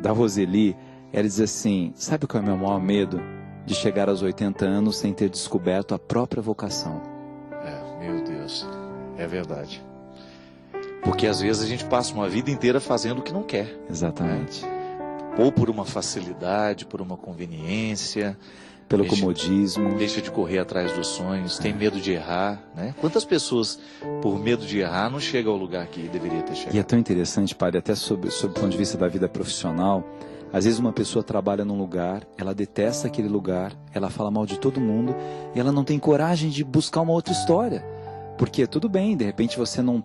da Roseli, ela diz assim, sabe qual é o meu maior medo? De chegar aos 80 anos sem ter descoberto a própria vocação. Meu Deus, é verdade. Porque às vezes a gente passa uma vida inteira fazendo o que não quer. Exatamente. Ou por uma facilidade, por uma conveniência. Pelo comodismo. Deixa de correr atrás dos sonhos, tem medo de errar, né? Quantas pessoas, por medo de errar, não chegam ao lugar que deveria ter chegado? E é tão interessante, padre, até sob o ponto de vista da vida profissional. Às vezes uma pessoa trabalha num lugar, ela detesta aquele lugar, ela fala mal de todo mundo e ela não tem coragem de buscar uma outra história. Porque tudo bem, de repente você não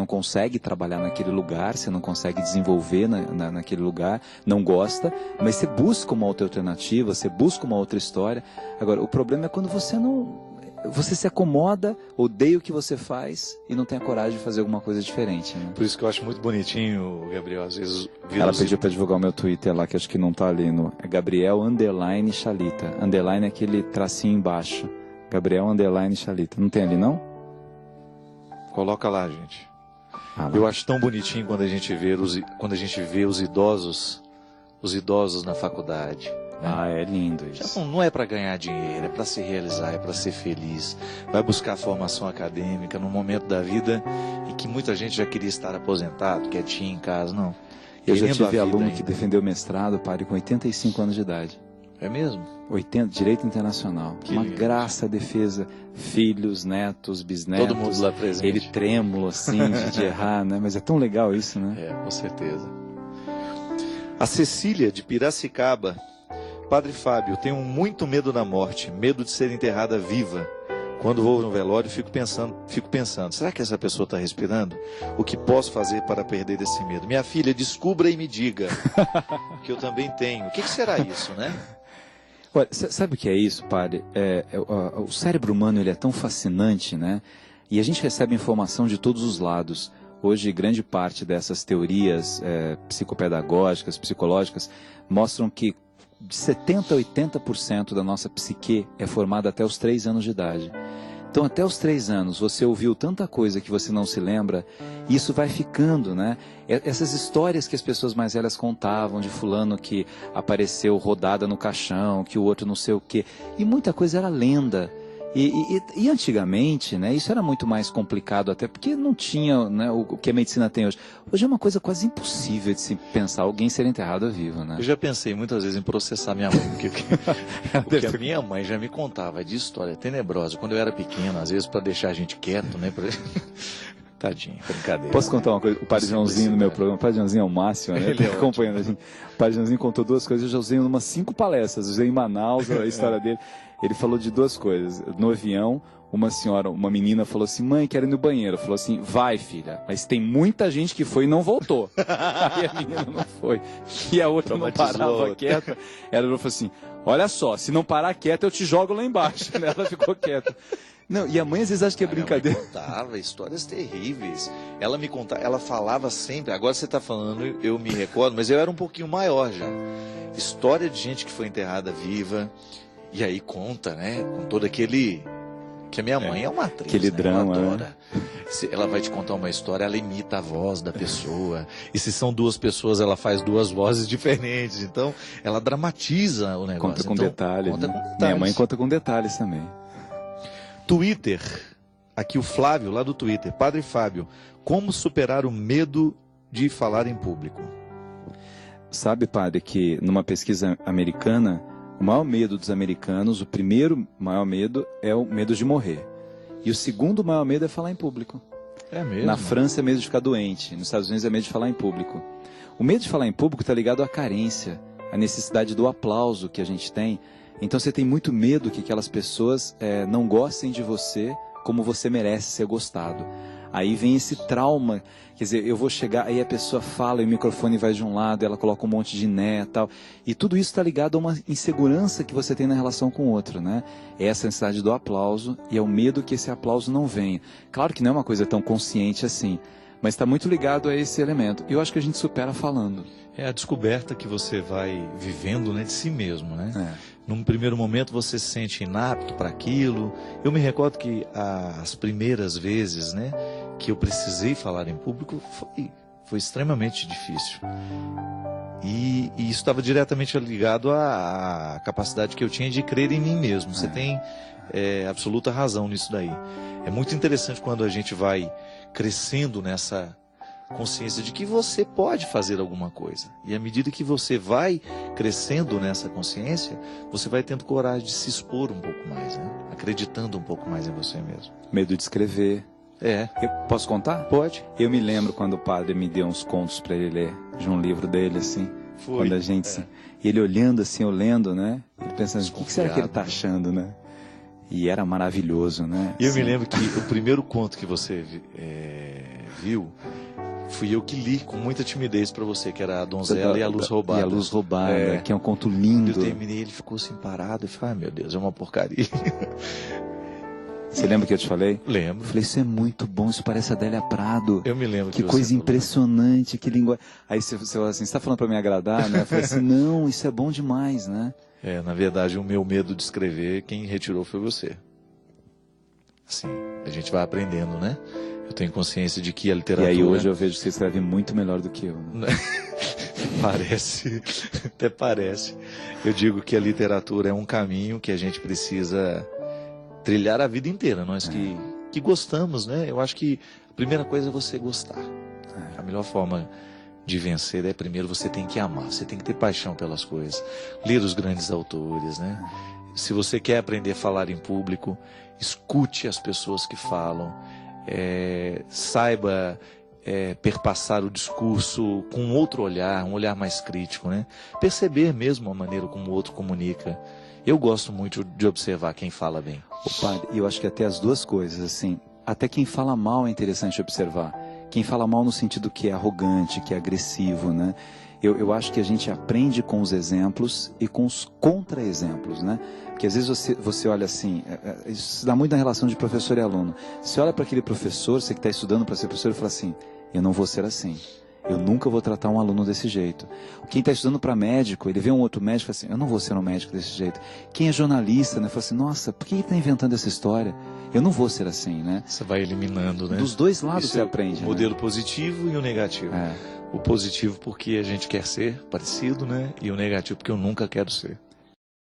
consegue trabalhar naquele lugar, você não consegue desenvolver naquele lugar, não gosta, mas você busca uma outra alternativa, você busca uma outra história. Agora, o problema é quando você se acomoda, odeia o que você faz e não tem a coragem de fazer alguma coisa diferente, né? Por isso que eu acho muito bonitinho, Gabriel, às vezes... Ela pediu para divulgar o meu Twitter lá, que acho que não tá ali, é Gabriel_Chalita. Underline é aquele tracinho embaixo. Gabriel_Chalita. Não tem ali, não? Coloca lá, gente. Lá. Eu acho tão bonitinho quando a gente vê os idosos na faculdade. Né? É lindo isso. Já não é para ganhar dinheiro, é para se realizar, é para ser feliz. Vai buscar formação acadêmica num momento da vida em que muita gente já queria estar aposentado, quietinho em casa, não. Eu já tive aluno que defendeu mestrado, padre, com 85 anos de idade. É mesmo? 80, Direito Internacional. Uma graça a defesa. Filhos, netos, bisnetos. Todo mundo lá presente. Ele trêmulo, assim, de errar, né? Mas é tão legal isso, né? É, com certeza. A Cecília, de Piracicaba. Padre Fábio, tenho muito medo da morte, medo de ser enterrada viva. Quando vou no velório, fico pensando, será que essa pessoa está respirando? O que posso fazer para perder esse medo? Minha filha, descubra e me diga, que eu também tenho. O que será isso, né? Olha, sabe o que é isso, padre? O cérebro humano ele é tão fascinante, né? E a gente recebe informação de todos os lados. Hoje, grande parte dessas teorias psicopedagógicas, psicológicas, mostram que de 70% a 80% da nossa psique é formada até os 3 anos de idade. Então, até os 3 anos, você ouviu tanta coisa que você não se lembra, e isso vai ficando, né? Essas histórias que as pessoas mais velhas contavam, de fulano que apareceu rodada no caixão, que o outro não sei o quê, e muita coisa era lenda. E antigamente, né, isso era muito mais complicado, até porque não tinha, né, o que a medicina tem hoje. Hoje é uma coisa quase impossível de se pensar alguém ser enterrado vivo, né? Eu já pensei muitas vezes em processar minha mãe, porque a minha mãe já me contava de história tenebrosa. Quando eu era pequeno, às vezes para deixar a gente quieto, né? Tadinho, brincadeira. Posso contar uma coisa? O Padre Joãozinho no meu programa, o Padre Joãozinho é o máximo, né? Ele acompanhando a gente. O Padre Joãozinho contou 2 coisas, eu já usei em umas 5 palestras, usei em Manaus, a história dele. Ele falou de 2 coisas. No avião, uma menina falou assim, mãe, quero ir no banheiro. Falou assim, vai, filha, mas tem muita gente que foi e não voltou. Aí a menina não foi. E a outra não parava quieta. Ela falou assim, olha só, se não parar quieta, eu te jogo lá embaixo. Ela ficou quieta. Não, e a mãe às vezes acha que é brincadeira. Ela me contava histórias terríveis. Ela me contava, ela falava sempre, agora você está falando, eu me recordo, mas eu era um pouquinho maior já. História de gente que foi enterrada viva. E aí conta, né, com todo aquele... Que a minha mãe é uma atriz, aquele drama, ela adora. Ela vai te contar uma história, ela imita a voz da pessoa. E se são 2 pessoas, ela faz 2 vozes diferentes. Então, ela dramatiza o negócio. Conta com detalhes. Conta com detalhes. Minha mãe conta com detalhes também. Twitter. Aqui o Flávio, lá do Twitter. Padre Fábio, como superar o medo de falar em público? Sabe, padre, que numa pesquisa americana... O maior medo dos americanos, o primeiro maior medo é o medo de morrer. E o segundo maior medo é falar em público. É mesmo? Na França é medo de ficar doente, nos Estados Unidos é medo de falar em público. O medo de falar em público está ligado à carência, à necessidade do aplauso que a gente tem. Então você tem muito medo que aquelas pessoas não gostem de você como você merece ser gostado. Aí vem esse trauma, quer dizer, eu vou chegar, aí a pessoa fala e o microfone vai de um lado, ela coloca um monte de né e tal. E tudo isso está ligado a uma insegurança que você tem na relação com o outro, né? É essa necessidade do aplauso e é o medo que esse aplauso não venha. Claro que não é uma coisa tão consciente assim, mas está muito ligado a esse elemento. E eu acho que a gente supera falando. É a descoberta que você vai vivendo, né, de si mesmo, né? Num primeiro momento você se sente inapto para aquilo. Eu me recordo que as primeiras vezes, né, que eu precisei falar em público foi extremamente difícil. E isso estava diretamente ligado à capacidade que eu tinha de crer em mim mesmo. Você tem absoluta razão nisso daí. É muito interessante quando a gente vai crescendo nessa consciência de que você pode fazer alguma coisa. E à medida que você vai crescendo nessa consciência, você vai tendo coragem de se expor um pouco mais, né? Acreditando um pouco mais em você mesmo. Medo de escrever. Eu posso contar? Pode. Eu me lembro quando o padre me deu uns contos para ele ler, de um livro dele, assim. Foi. Quando a gente... E ele olhando assim, eu lendo, né? Ele pensando, o que será que ele tá achando, né? E era maravilhoso, né? E eu me lembro que o primeiro conto que você viu, fui eu que li com muita timidez para você, que era A Donzela e a Luz Roubada. E a Luz Roubada, que é um conto lindo. Eu terminei, ele ficou assim parado, eu falei, ai meu Deus, é uma porcaria. Você lembra que eu te falei? Lembro. Eu falei, isso é muito bom, isso parece Adélia Prado. Eu me lembro. Que coisa impressionante, que língua... Aí você falou assim, você está falando para me agradar, né? Eu falei assim, não, isso é bom demais, né? Na verdade, o meu medo de escrever, quem retirou foi você. Assim, a gente vai aprendendo, né? Eu tenho consciência de que a literatura... E aí hoje eu vejo que você escreve muito melhor do que eu, né? Parece, até parece. Eu digo que a literatura é um caminho que a gente precisa trilhar a vida inteira. Nós que gostamos, né? Eu acho que a primeira coisa é você gostar. A melhor forma de vencer é primeiro você tem que amar, você tem que ter paixão pelas coisas. Ler os grandes autores, né? Se você quer aprender a falar em público, escute as pessoas que falam, saiba perpassar o discurso com outro olhar, um olhar mais crítico, né? Perceber mesmo a maneira como o outro comunica. Eu gosto muito de observar quem fala bem. Padre, eu acho que até as duas coisas, assim, até quem fala mal é interessante observar. Quem fala mal no sentido que é arrogante, que é agressivo, né? Eu acho que a gente aprende com os exemplos e com os contra-exemplos, né? Porque às vezes você olha assim, isso se dá muito na relação de professor e aluno. Você olha para aquele professor, você que está estudando para ser professor, e fala assim, eu não vou ser assim. Eu nunca vou tratar um aluno desse jeito. Quem está estudando para médico, ele vê um outro médico e fala assim, eu não vou ser um médico desse jeito. Quem é jornalista, né, fala assim, nossa, por que ele está inventando essa história? Eu não vou ser assim, né? Você vai eliminando, né? Dos dois lados você aprende. O modelo positivo e o negativo. O positivo porque a gente quer ser parecido, né? E o negativo porque eu nunca quero ser.